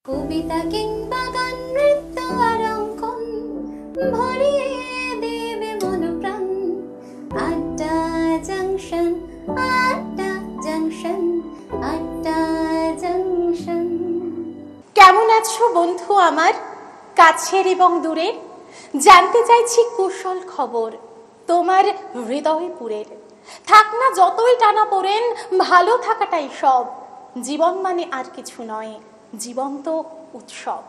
কবিতা কিংবা গান নৃত্য আর অঙ্কন ভরিয়ে দেবে মন প্রাণ। আড্ডা জাংশন, আড্ডা জাংশন, আড্ডা জাংশন। কেমন আছো বন্ধু আমার, কাছের এবং দূরের? জানতে চাইছি কুশল খবর তোমার হৃদয়পুরের। থাক না যতই টানা পড়েন, ভালো থাকাটাই সব। জীবন মানে আর কিছু নয়, জীবন তো উৎসব।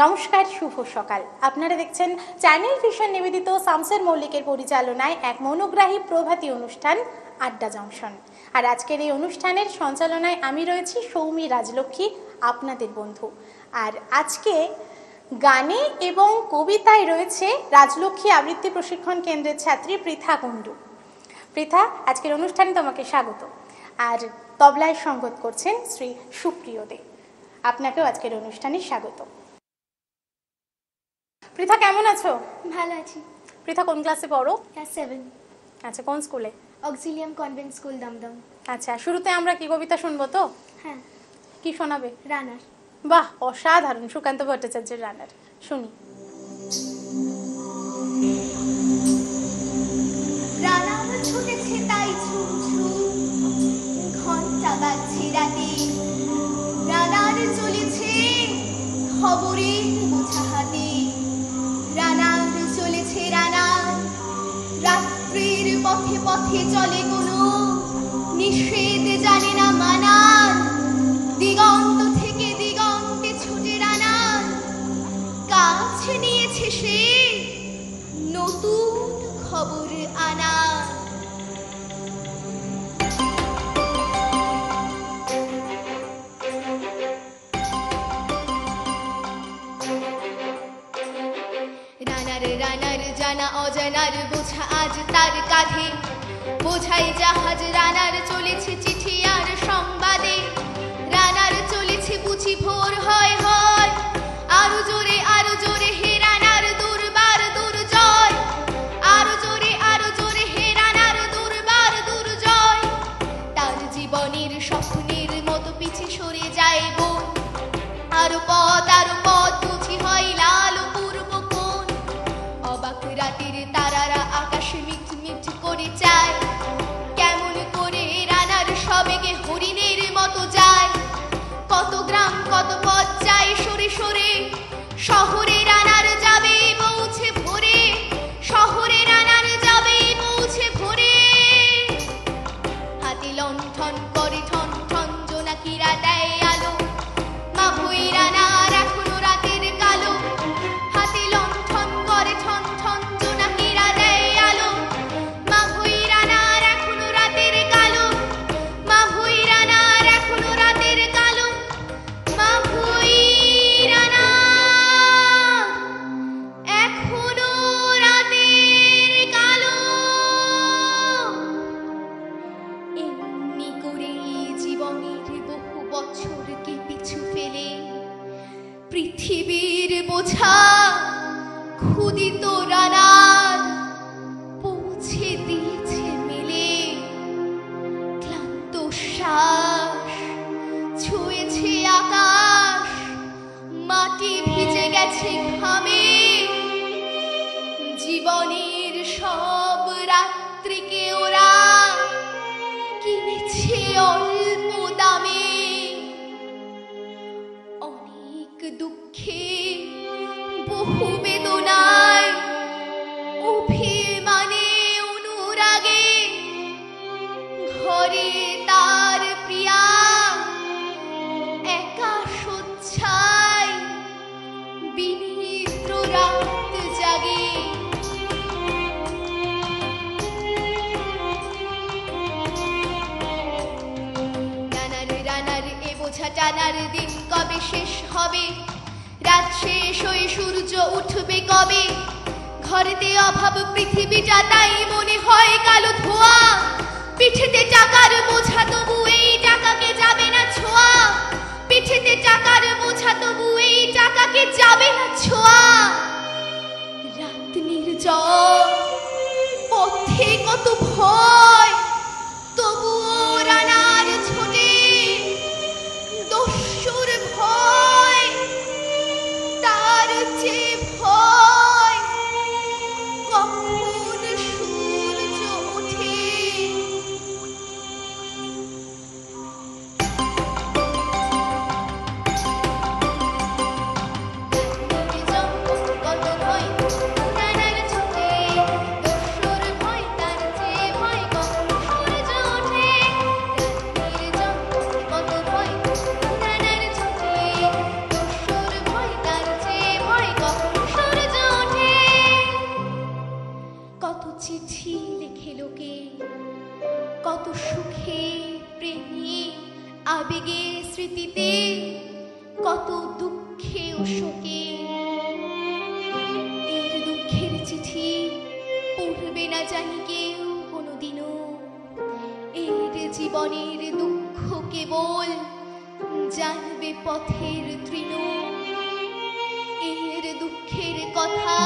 নমস্কার, শুভ সকাল। আপনারা দেখছেন চ্যানেল ভিশন নিবেদিত শামসের মল্লিকের পরিচালনায় এক মনোগ্রাহী প্রভাতী অনুষ্ঠান আড্ডা জংশন। আর আজকের এই অনুষ্ঠানের সঞ্চালনায় আমি রয়েছি সৌমি রাজলক্ষ্মী, আপনাদের বন্ধু। আর আজকে গানে এবং কবিতায় রয়েছে রাজলক্ষ্মী আবৃত্তি প্রশিক্ষণ কেন্দ্রের ছাত্রী পৃথা কুণ্ডু। পৃথা, আজকের অনুষ্ঠানে তোমাকে স্বাগত। আর তবলায় সঙ্গত করছেন শ্রী সুপ্রিয় দে। আপনাকেও আজকের অনুষ্ঠানে স্বাগত। পৃথা, কেমন আছো? ভালো আছি। পৃথা কোন ক্লাসে পড়ো? ক্লাস 7। আচ্ছা, কোন স্কুলে? Auxilium Convent School, Dum Dum. আচ্ছা, শুরুতে আমরা কি কবিতা শুনবো তো? হ্যাঁ। কি শোনাবে? রানার। বাহ, অসাধারণ। সুকান্ত ভট্টাচার্যের রানার শুনি। রানার ছুটেছে তাই ঝুম ঝুম, ঘন্টা বাজছে রাতে। রানার চলেছে খবরের বোঝা হাতে। রানার চলেছে রানার, রাত্রির পথে পথে চলে কোনো নিষেধ জানে না মানার। দিগন্ত থেকে দিগন্তে ছুটে রানার, কাছে নিয়েছে সে নতুন খবর আনা। রানার রানার জানা অজানার বোঝা আজ তার কাঁধে। বোঝাই জাহাজ রানার চলেছে চিঠি আর সংবাদে। রানার চলেছে বুঝি ভোর হয় হয়, আরো জোরে হে রানার দুর্বার দুর্জয়। আরো জোরে হে রানার দুর্বার দুর্জয়। তার জীবনের স্বপ্নের মতো পিছে সরে যায় বন। আরো পথ বুঝি হয় লাল পূর্ব কোণ। অবাক রাতের তারারা আকাশে মিট মিট করে চায়, কেমন করে রানার সবেগে হরিণের মতো যায়। কত গ্রাম কত পথ যায় সরে সরে, শহরে রানার যাবে পৌঁছে ভোরে। শহরে রানার যাবে পৌঁছে ভোরে। হাতে লণ্ঠন করে ঠন ঠন, জোনাকিরা দেয় আলো। মা ভই রানার এখনো রাতের কালো। হাতে লণ্ঠন করে ঠন ঠন, জোনাকিরা দেয় আলো। মা ভই রানার এখনো রাতের কালো। মা ভই রানার এখনো রাতের কালো। মা ভই রানা এখনো রাতের কালো। এমনি করে জীবনের বহু বছরকে পিছু ফেলে পৃথিবীর বোঝা ক্ষুদিত রানার পৌঁছে দিয়েছে মেলে। ক্লান্ত শ্বাস ছুঁয়েছে আকাশ, মাটি ভিজে গেছে ঘামে। জীবনের সব রাত্রিকে ওরা কিনেছে অল্প দামে। অনেক দুঃখে বহু বেদনায় অভিমানে অনুরাগে ঘরে তার প্রিয়া একা শয্যায় বিনিদ্র রাত জাগে। রানার এ বোঝা টানার দিন কবে শেষ হবে? রাত শেষ হয়ে সূর্য উঠবে কবে? ঘরেতে অভাব পৃথিবীটা তাই মনে হয় কালো ধোয়া। পিঠেতে টাকার বোঝা তবু এই টাকাকে যাবে না ছোঁয়া। পিঠেতে টাকার বোঝা তবু এই টাকাকে যাবে না ছোঁয়া। রাত নির্জন, পথে কত ভয়, তবুও রানার ছোটে দস্যুর ভয়। আবেগে স্মৃতিতে কত দুঃখে ও শোকে। এর দুঃখের চিঠি পড়বে না জানি কেউ কোনোদিনও। এর জীবনের দুঃখ কেবল জানবে পথের তৃণ। এর দুঃখের কথা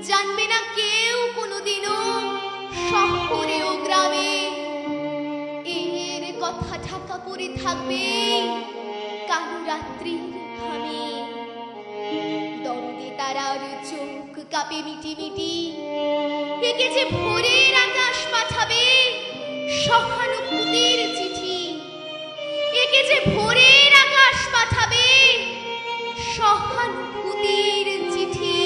জানবে না কেউ কোনোদিনও শহরে ও গ্রামে। এর কথা ঢাকা পড়ে থাকবে কালো রাত্রির ঘামে। দরদে তারার চোখ কাঁপে মিটি মিটি। একে যে ভোরের আকাশ পাঠাবে সহানুভূতির চিঠি। একে যে ভোরের আকাশ পাঠাবে সহানুভূতির চিঠি।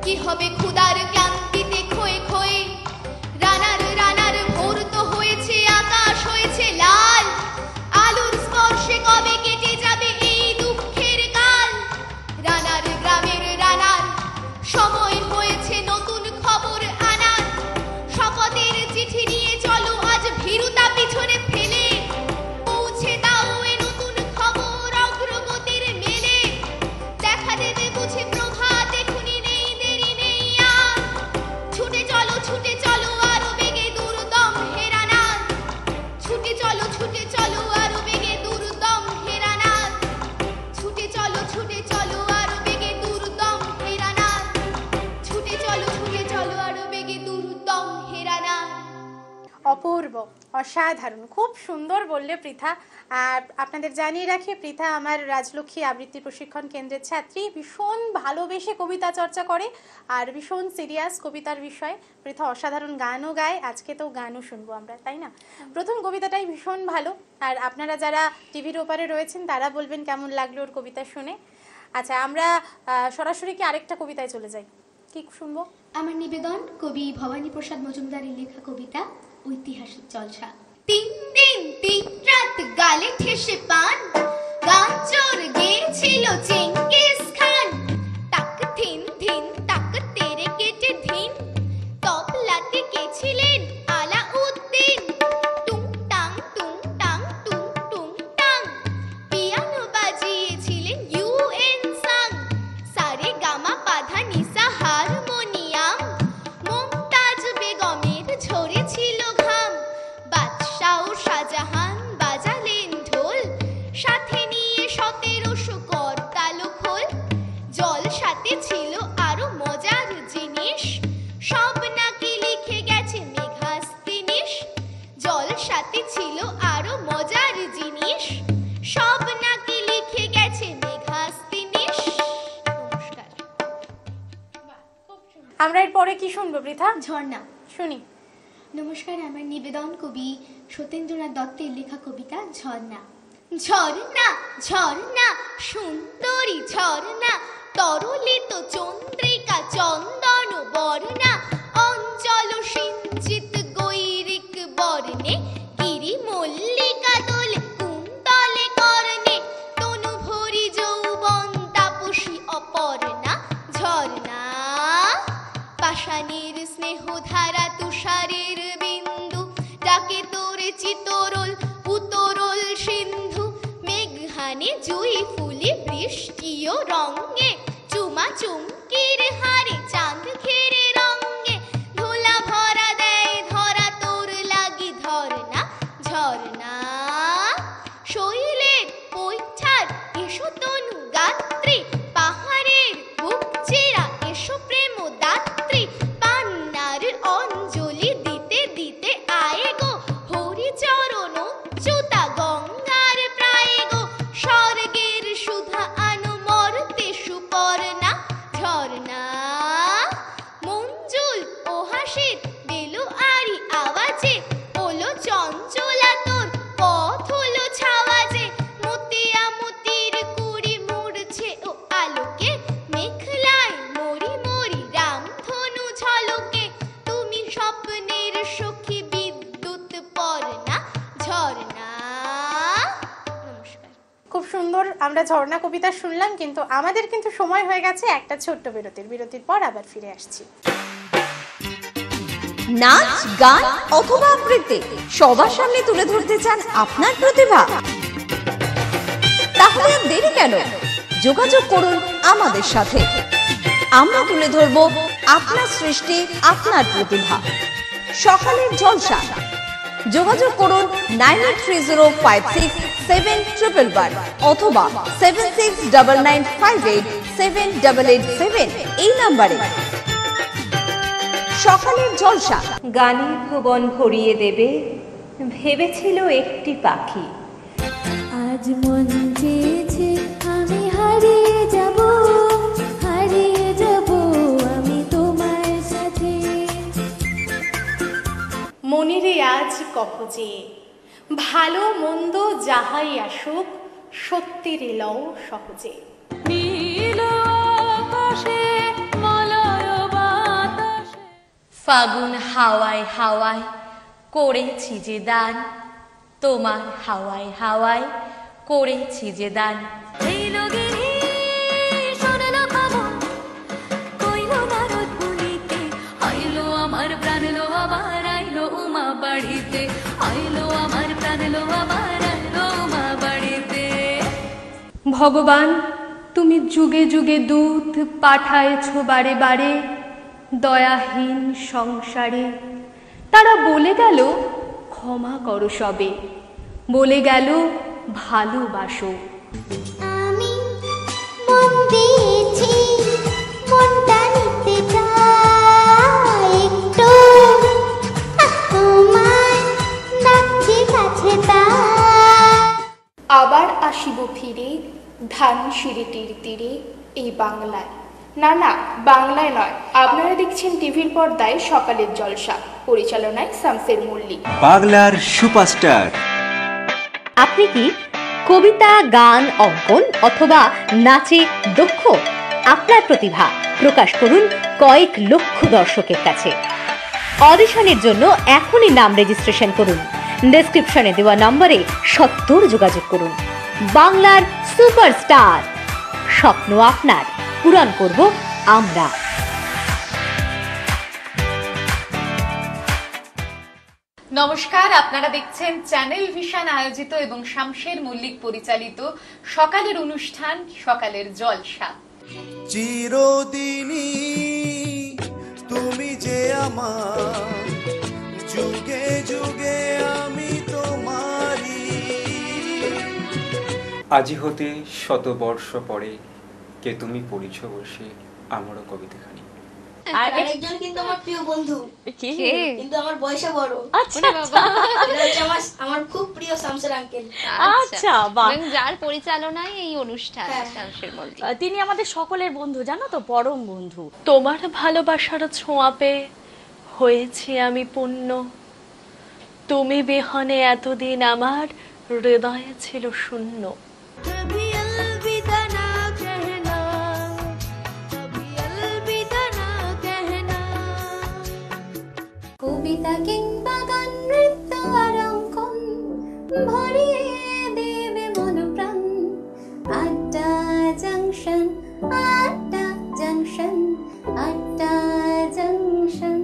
কি হবে ক্ষুধার ক্লান্তিতে ক্ষয়ে ক্ষয়ে। রানার রানার ভোর তো হয়েছে, আকাশ হয়েছে লাল। আলোর স্পর্শে কবে কেটে যাবে এই দুঃখের কাল। রানার গ্রামের রানার সময় হয়েছে নতুন খবর আনার। শপথের চিঠি নিয়ে চলো আজ ভীরুতা পিছনে ফেলে। পৌঁছে দাও এ নতুন খবর অগ্রগতির মেলে। দেখা দেবে বুঝে প্রভাত এখুনি নেই দেরি নেই আর। ছুটে চলো আরো বেগে দুর্দম হেরানার। ছুটে চলো আরো বেগে দুর্দম হেরানার। ছুটে চলো আরো বেগে দুর্দম হেরানার। ছুটে চলো আরো বেগে দুর্দম হেরানার। অপূর্ব, অসাধারণ, খুব সুন্দর বললে পৃথা। আর আপনাদের জানিয়ে রাখি, পৃথা আমার রাজলক্ষ্মী আবৃত্তি প্রশিক্ষণ কেন্দ্রের ছাত্রী। ভীষণ ভালোবেসে কবিতা চর্চা করে আর ভীষণ সিরিয়াস কবিতার বিষয়ে। পৃথা অসাধারণ গানও গায়, আজকে তো গানও শুনবো আমরা, তাই না? প্রথম কবিতাটাই ভীষণ ভালো। আর আপনারা যারা টিভির ওপারে রয়েছেন তারা বলবেন কেমন লাগলো ওর কবিতা শুনে। আচ্ছা, আমরা সরাসরি কি আরেকটা কবিতায় চলে যাই? কি শুনবো? আমার নিবেদন কবি ভবানী প্রসাদ মজুমদারের লেখা কবিতা ঐতিহাসিক জলসা। 3 দিন 3 রাত গালে ঠেসে পান, গাজর গেছিল চেঙ্গিস খান। তাক থিন থিন তাক তেরে কেটে ধিন, তবলাতে গেছিলেন আলাউদ্দিন। টুং টাং টুং টাং টুং টুং টাং, পিয়ানো বাজিয়েছিলেন ইউএন সাং। সারে গামা পাধা নিসা হারমোনিয়াম, মুমতাজ বেগমের ঝরেছিল ঘাম। বাদশাহ শাহজাহান বাজালেন ঢোল, সাথে নিয়ে 1700 করতাল খোল। জল সাথে ছিল আরো মজার জিনিস, সব নাকি লিখে গেছে মেঘাস্তিনিস। জল সাথে ছিল আরো মজার জিনিস, সব নাকি লিখে গেছে মেঘাস্তিনিস। নমস্কার। আমরা এরপরে কি শুনবো পৃথা? ঝর্ণা। শুনি। নমস্কার, আমার নিবেদন কবি সত্যেন্দ্রনাথ দত্তের লেখা কবিতা ঝর্ণা। ঝর্ণা ঝর্ণা সুন্দরী ঝর্ণা, তরলিত চন্দ্রিকা চন্দন বর্ণা। অঞ্চল সিঞ্চিত গৈরিক বর্ণে, গিরি মল্লিকা দোলে কুন্তলে কর্ণে। তনু ভরি যৌবন তাপসী অপর্ণা। ঝর্ণা পাষাণের স্নেহধারা তুষারের বিন্দু, ডাকে তোরে চিতরল উতরল সিন্ধু। মেঘহানে জুই ফুলে বৃষ্টিও রঙে, চুমা চুমকির হারে চাঁদ ঘেরে রঙে। ধোলা ভরা দেয় ধরা তোর লাগি ধর্ণা। ঝর্ণা শৈলের পৈঠার এসো তনু গাত্রী, পাহাড়ের বুক চেরা এসো প্রেম দাত্রী। পান্নার অঞ্জলি দিতে দিতে আয়ে গো, হরিচরণ চ্যুতা গঙ্গার প্রায় গো। স্বর্গের সুধা আনো মর্তে সুপর্ণা। ঝর্ণা মঞ্জুল ও হাসির বেলো আরি আওয়াজে, ওলো চঞ্চলা তোর পথ হলো ছাওয়াজে। মতিয়া মতির কুড়ি মুড়ছে ও আলোকে, মেঘলায় মরি মরি রামধনু ঝলকে। তুমি স্বপ্নের সখী বিদ্যা সুন্দর আমরা ঝর্ণা কবিতা শুনলাম, কিন্তু আমাদের কিন্তু সময় হয়ে গেছে একটা ছোট্ট বিরতির পর আবার ফিরে আসছি। নাচ, গান অথবা আবৃত্তি সবার সামনে তুলে ধরতে চান আপনার প্রতিভা? তাহলে আর দেরি কেন, যোগাযোগ করুন আমাদের সাথে। আমরা তুলে ধরব আপনার সৃষ্টি, আপনার প্রতিভা। সকালের জলসা, যোগাযোগ করুন 9830567111 অথবা 7699587887 এই নাম্বারে। সকালের জলসা গানে ভুবন ভরিয়ে দেবে ভেবেছিল একটি পাখি। আজ মন চেয়েছে আমি হারিয়ে যাব আমি তোমার সাথে। মনিরে আজ কহ যে ভালো মন্দ যাহাই আসুক সত্যের লও সহজে। ফাগুন হাওয়ায় হাওয়ায় করেছি যে দান, তোমার হাওয়ায় হাওয়ায় করেছি যে দান। আমার প্রাণ লো আবার আইলো উমা বাড়িতে, আইলো আমার প্রাণ লো আবার আইলো উমা বাড়িতে। ভগবান তুমি যুগে যুগে দূত পাঠায়েছ বারে বারে দয়াহীন সংসারে। তারা বলে গেল ক্ষমা করো সবে, বলে গেল ভালোবাসো। আমি মন দিয়েছি মনটা নিতে চাই একটু, তোমার ডাকছে কাছে তাই। আবার আসিব ফিরে ধানসিঁড়িটির তীরে এই বাংলায়। না না, বাংলায় নয়, আপনারা দেখছেন টিভির পর্দায় সকালের জলসা, পরিচালনায় শামসের মল্লিক। বাংলার সুপারস্টার। আপনি কি কবিতা, গান, অঙ্কন অথবা নাচে দক্ষ? আপনার প্রতিভা প্রকাশ করুন কয়েক লক্ষ দর্শকের কাছে। অডিশনের জন্য এখনই নাম রেজিস্ট্রেশন করুন। ডেসক্রিপশনে দেওয়া নম্বরে সত্বর যোগাযোগ করুন। বাংলার সুপারস্টার, স্বপ্ন আপনার, পূরণ করব আমরা। নমস্কার, আপনারা দেখছেন চ্যানেল ভিশন আয়োজিত এবং শামশের মল্লিক পরিচালিত সকালের অনুষ্ঠান সকালের জলসা। চিরদিনই তুমি যে আমার, যুগে যুগে আমি তোমারই। আজি হতে শত বর্ষ পরে কে তুমি পড়িছ বসে আমারও কবিতাখানি। আর একজন কিন্তু আমার প্রিয় বন্ধু, কিন্তু আমার বয়সে বড়। আচ্ছা আমার খুব প্রিয় শামসের আঙ্কেল। আচ্ছা, বাহ। যার পরিচালনায় এই অনুষ্ঠান শামশের মল্লিক, তিনি আমাদের সকলের বন্ধু, জানো তো, পরম বন্ধু। তোমার ভালোবাসার ছোঁয়া পেয়ে হয়েছি আমি পূর্ণ। তুমি বিহনে এতদিন আমার হৃদয়ে ছিল শূন্য। কবিতা কিংবা গান, নৃত্য আর অঙ্কন ভরিয়ে দেবে মন প্রাণ। আড্ডা জাংশন, আড্ডা জাংশন, আড্ডা জাংশন।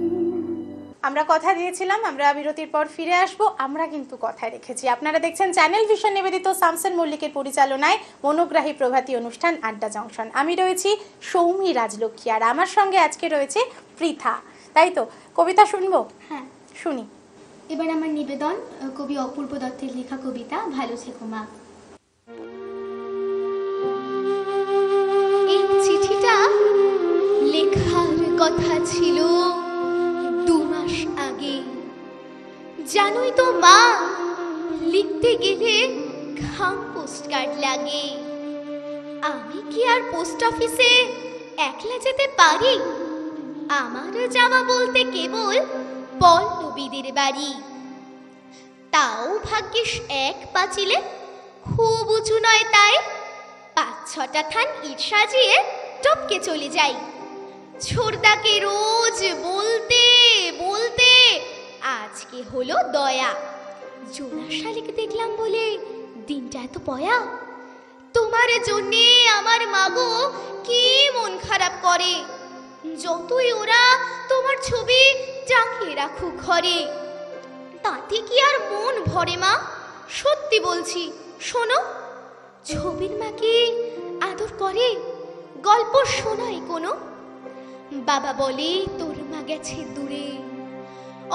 আমরা কথা দিয়েছিলাম আমরা বিরতির পর ফিরে আসব, আমরা কিন্তু কথায় রেখেছি। আপনারা দেখছেন চ্যানেল ভিশন নিবেদিত শামসের মল্লিকের পরিচালনায় মনোগ্রাহী প্রভাতী অনুষ্ঠান আড্ডা জংশন। আমি রয়েছি সৌমি রাজলক্ষ্মী, আর আমার সঙ্গে আজকে রয়েছে পৃথা। তাই তো, কবিতা শুনবো? হ্যাঁ শুনি। এবার আমার নিবেদন কবি অপূর্ব দত্তের লেখা কবিতা ভালো থেকো মা। এই চিঠিটা লেখার কথা ছিল 2 মাস আগে। জানোই তো মা, লিখতে গেলে খাম পোস্টকার্ড লাগে। আমি কি আর পোস্ট অফিসে একলা যেতে পারি? আমার যাওয়া বলতে কেবল পল্লবীদের বাড়ি, তাও ভাগ্যিস এক পাঁচিলে, খুব উঁচু নয় তাই। 5-6টা থান ইট সাজিয়ে টপকে চলে যাই। ছোড়দাকে রোজ বলতে বলতে আজকে হলো দয়া। জোনার শালিক দেখলাম বলে দিনটা এত পয়া। তোমার জন্যে আমার মাগো কি মন খারাপ করে, যতই ওরা তোমার ছবি টাঙিয়ে রাখুক ঘরে, তাতে কি আর মন ভরে মা? সত্যি বলছি, শোনো, ছবির মাকে আদর করে, গল্প শোনায় কোনো। বাবা বলে তোর মা গেছে দূরে,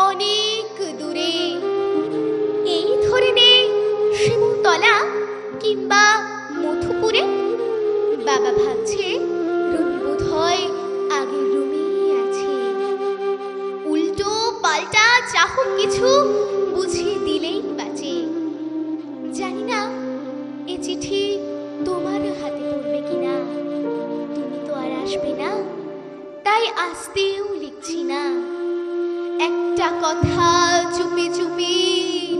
অনেক দূরে, এই ধরে নে শিমুলতলা কিংবা মধুপুরে। বাবা ভাবছে রুমি বোধহয় আগের রুমি আছে, উল্টো পাল্টা চাহুক কিছু বুঝিয়ে দিলেই বাঁচে। জানি না এ চিঠি তোমার হাতে পড়বে কিনা, তুমি তো আর আসবে না, তাই আসতেও লিখছি না। একটা কথা চুপি চুপি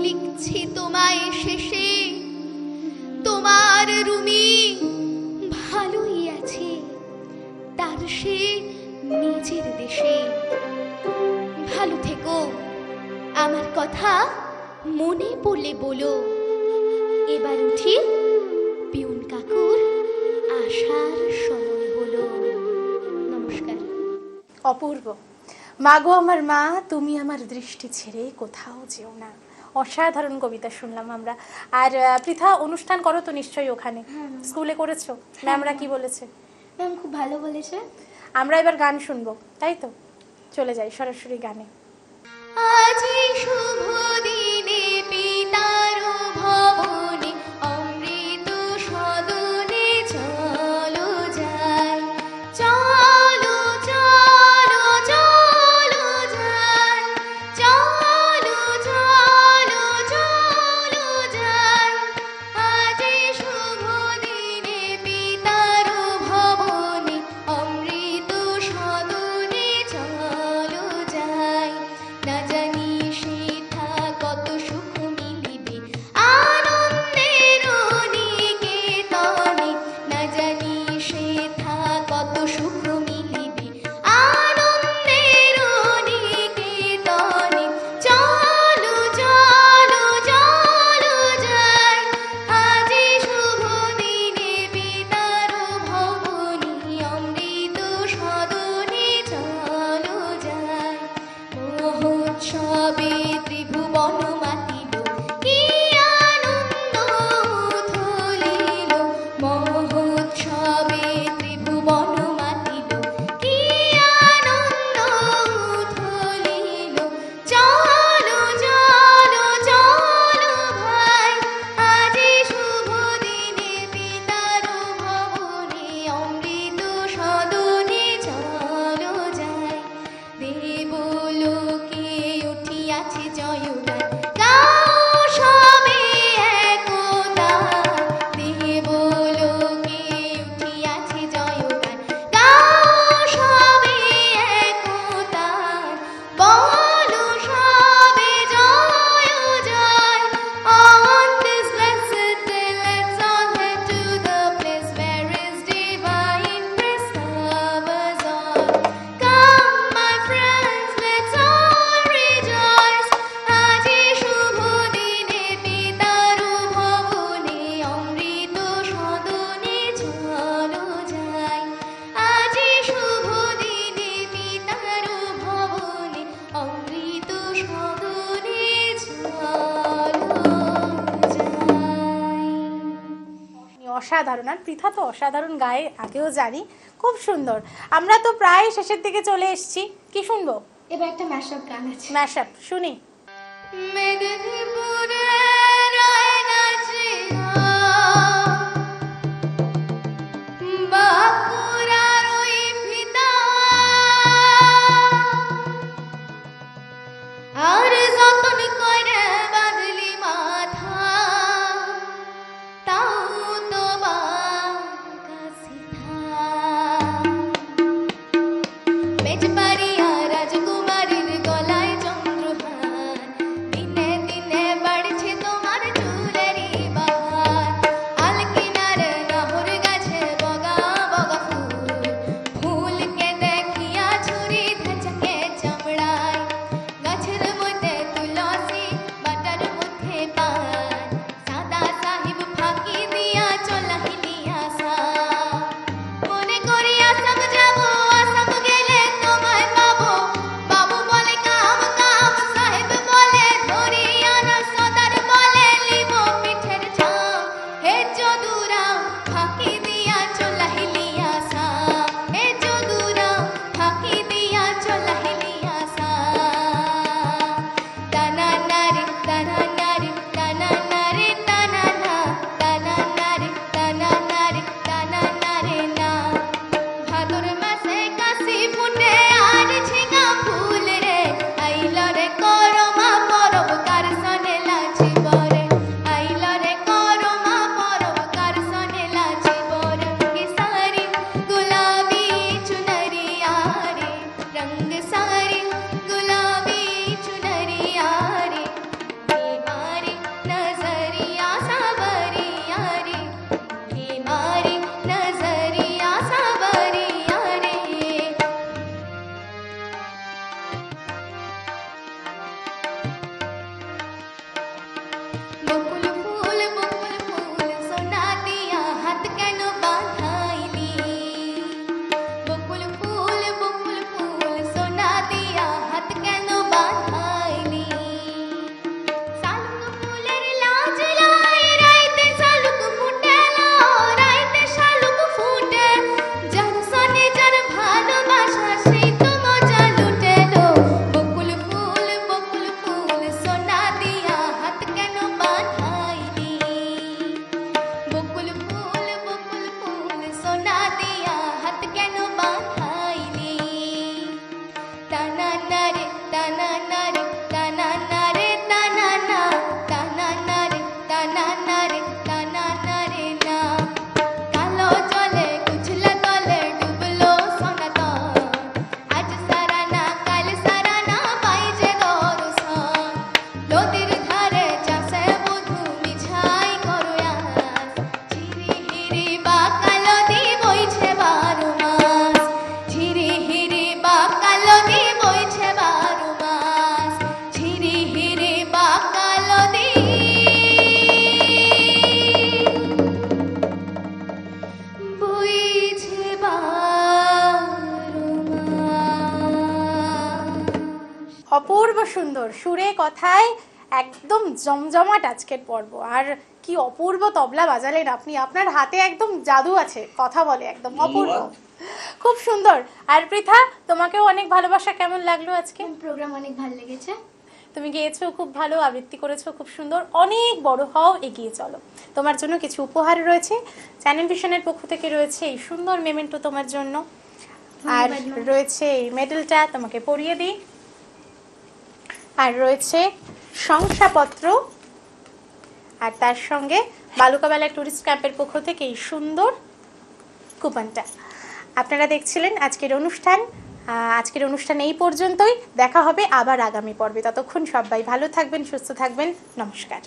লিখছি তোমায় শেষে, তোমার রুমি ভালোই আছে, তার সে নিজের দেশে। ভালো থেকো, আমার কথা মনে পড়লে বলো। এবার উঠি, পিউন কাকুর আসার সময় হলো। নমস্কার। অপূর্ব। মাগো আমার মা, তুমি আমার দৃষ্টি ছেড়ে কোথাও যেও না। অসাধারণ কবিতা শুনলাম আমরা। আর পৃথা, অনুষ্ঠান করো তো নিশ্চয়ই ওখানে? স্কুলে করেছো? ম্যামরা কি বলেছে? ম্যাম খুব ভালো বলেছে। আমরা এবার গান শুনবো, তাই তো? চলে যাই সরাসরি গানে। আজি শুভ দিনে পিতার ভবনে, অমৃত সদনে চলো যাই, চলো চলো চলো যাই, চলো চলো চলো যাই। আজি শুভ দিনে পিতার ভবনে, অমৃত সদনে চলো যাই। না জানি সেথা কত সুখ মিলিবে আনন্দের নিকেতনে, না জানি সেথা কত সুখ মিলিবে আনন্দের নিকেতনে। চলো চলো চলো যাই, আজি শুভ দিনে পিতার ভবনে, অমৃত সদনে চলো যাই। মহোৎসবে ত্রিভুবন মাতিল, কি আনন্দ উথলিল। মহোৎসবে ত্রিভুবন মাতিল, কি আনন্দ উথলিল। চলো চলো চলো ভাই, আজি শুভ দিনে পিতার ভবনে, অমৃত সদনে চলো যাই। দেবলোকে উঠিয়াছে জয়গান, গাও সবে একতা। দেবলোকে উঠিয়াছে জয়গান, গাও সবে একতা। বলো সবে জয় জয়। On this blessed day let's all head to the place where His divine grace covers all. Come my friends, let's all rejoice. আজি শুভ দিনে পিতার ভবনে, অমৃত সদনে চলো যাই। আজি শুভ দিনে পিতার ভবনে, অমৃত সদনে চলো যাই। অসাধারণ। আর পৃথা তো অসাধারণ গায়ে, আগেও জানি, খুব সুন্দর। আমরা তো প্রায় শেষের দিকে চলে এসেছি, কি শুনবো? এবার একটা ম্যাশআপ গান আছে। ম্যাশআপ শুনি। মেদিনীপুরের আয়নাচিরা, বাঁকুড়ার ওই ফিতা, আর যতন করে বাঁধলি মাথা, তাও তো বাঁকা সিধা। বেজবাড়িয়া রাজকুমারীর গলায় চন্দ্রহার, দিনে দিনে বাড়ছে তোমার চুলেরই বাহার। আলকিনার নহর গাছে বগা বগা ফুল, ফুলকে দেখিয়া ছুরি ধাচকে চামড়ায়। গাছের মধ্যে তুলসী বাটার সুন্দর, সুরে কথায় একদম জমজমাট আজকের পর্ব। আর কি অপূর্ব তবলা বাজালেন আপনি, আপনার হাতে একদম জাদু আছে, কথা বলে একদম অপূর্ব, খুব সুন্দর। আর পৃথা, তোমাকেও অনেক ভালোবাসা, কেমন লাগলো আজকে? প্রোগ্রাম অনেক ভালো লেগেছে। তুমি গেয়েছো খুব ভালো, আবৃত্তি করেছো খুব সুন্দর, অনেক বড় হও, এগিয়ে চলো। তোমার জন্য কিছু উপহার রয়েছে, চ্যানেল ভিশনের পক্ষ থেকে রয়েছে এই সুন্দর মেমেন্টো তোমার জন্য, আর রয়েছে এই মেডেলটা, তোমাকে পরিয়ে দিই, আর রয়েছে শংসাপত্র, আর তার সঙ্গে বালুকাবেলা টুরিস্ট ক্যাম্পের পক্ষ থেকে এই সুন্দর কুপনটা। আপনারা দেখছিলেন আজকের অনুষ্ঠান। আজকের অনুষ্ঠান এই পর্যন্তই, দেখা হবে আবার আগামী পর্বে। ততক্ষণ সবাই ভালো থাকবেন, সুস্থ থাকবেন, নমস্কার।